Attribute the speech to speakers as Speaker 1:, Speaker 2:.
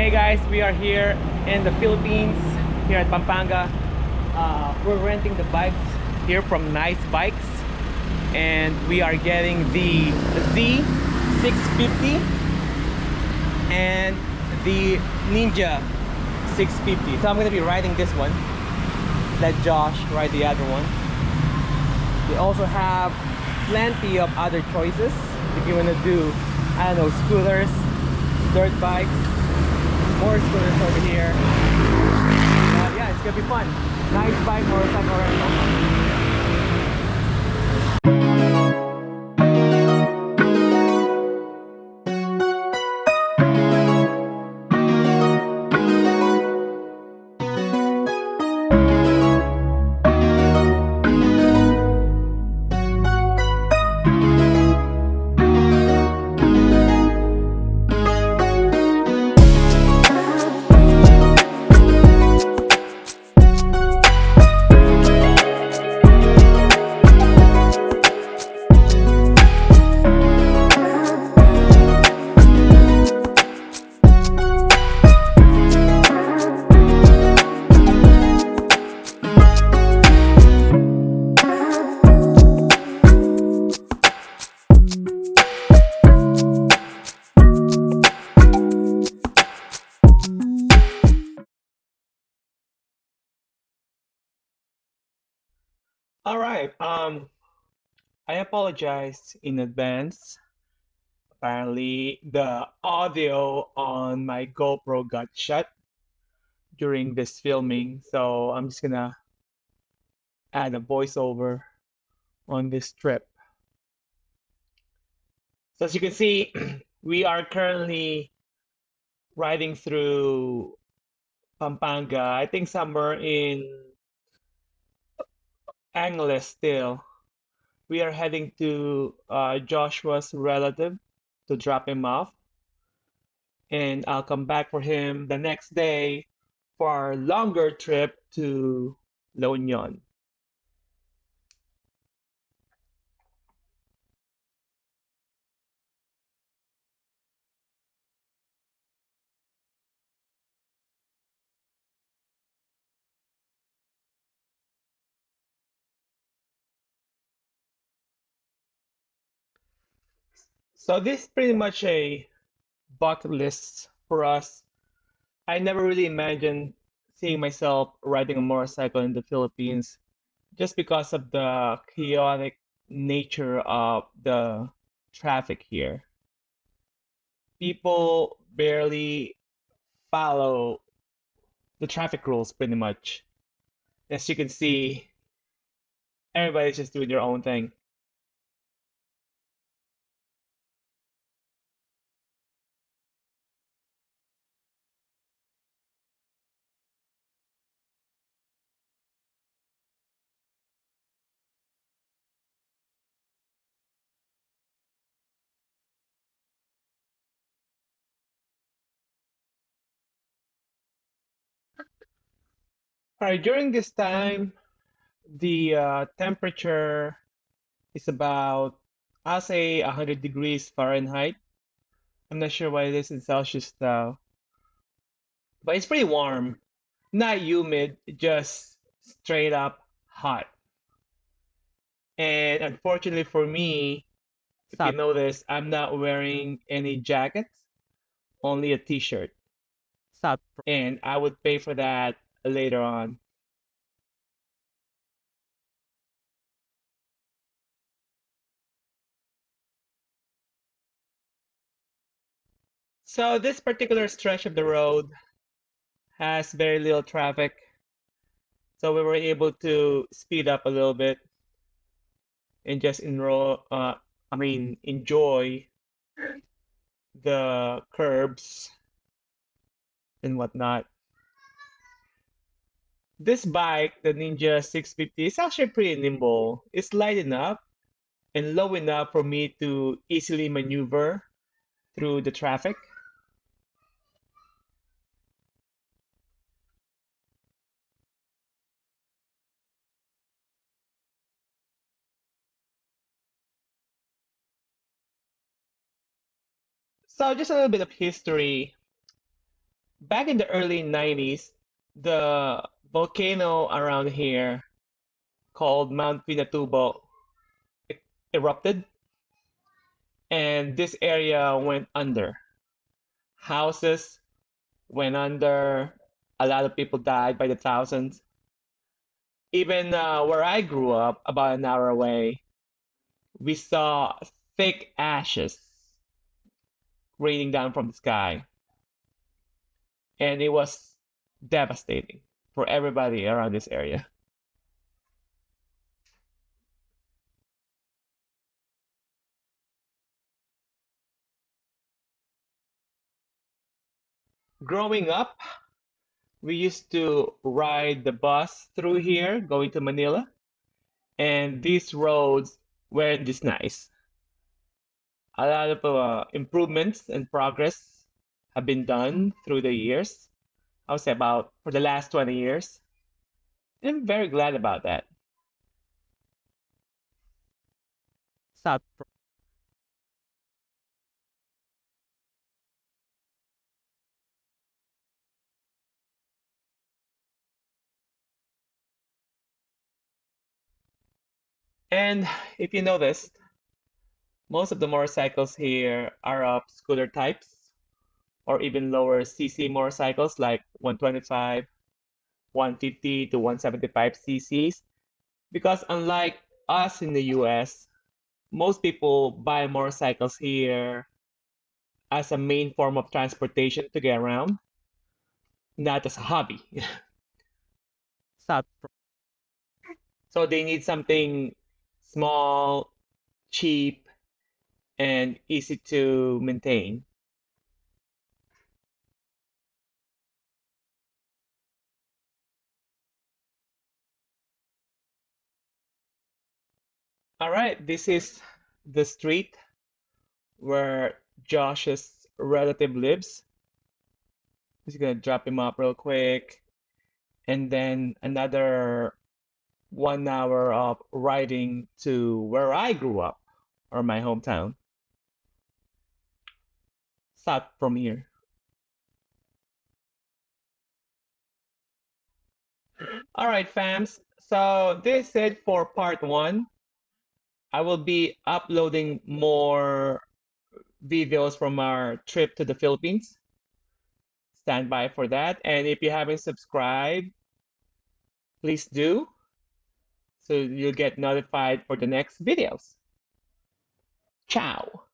Speaker 1: Hey guys, we are here in the Philippines, here at Pampanga. We're renting the bikes here from Nice Bikes, and we are getting the Z650 and the Ninja 650. So I'm gonna be riding this one. Let Josh ride the other one. We also have plenty of other choices if you wanna do, I don't know, scooters, dirt bikes, more scooters over here. Yeah, it's gonna be fun. Nice bike motorcycle rental. All right. I apologize in advance. Apparently, the audio on my GoPro got shut during this filming, so I'm just gonna add a voiceover on this trip. So as you can see, we are currently riding through Pampanga. I think somewhere in Angeles still. We are heading to Joshua's relative to drop him off, and I'll come back for him the next day for our longer trip to La Union. So this is pretty much a bucket list for us. I never really imagined seeing myself riding a motorcycle in the Philippines just because of the chaotic nature of the traffic here. People barely follow the traffic rules pretty much. As you can see, everybody's just doing their own thing. All right, during this time, the temperature is about, I'll say, 100 degrees Fahrenheit. I'm not sure what it is in Celsius though, but it's pretty warm. Not humid, just straight up hot. And unfortunately for me, if you notice, I'm not wearing any jackets, only a t-shirt. And I would pay for that later on. So this particular stretch of the road has very little traffic, so we were able to speed up a little bit and just enjoy the curbs and whatnot. This bike, the Ninja 650, is actually pretty nimble. It's light enough and low enough for me to easily maneuver through the traffic. So just a little bit of history. Back in the early 90s, the volcano around here called Mount Pinatubo erupted, and this area went under. Houses went under, a lot of people died by the thousands. Even where I grew up, about an hour away, we saw thick ashes raining down from the sky, and it was devastating for everybody around this area. Growing up, we used to ride the bus through here going to Manila, and these roads weren't this nice. A lot of improvements and progress have been done through the years. I would say about for the last 20 years. I'm very glad about that. South. And if you notice, most of the motorcycles here are of scooter types or even lower cc motorcycles like 125, 150 to 175 cc's. Because unlike us in the US, most people buy motorcycles here as a main form of transportation to get around, not as a hobby. South. So they need something small, cheap, and easy to maintain. All right, this is the street where Josh's relative lives. Just gonna drop him off real quick, and then another 1 hour of riding to where I grew up, or my hometown, south from here. All right, fams. So this is it for part one. I will be uploading more videos from our trip to the Philippines. Stand by for that. And if you haven't subscribed, please do so you'll get notified for the next videos. Ciao.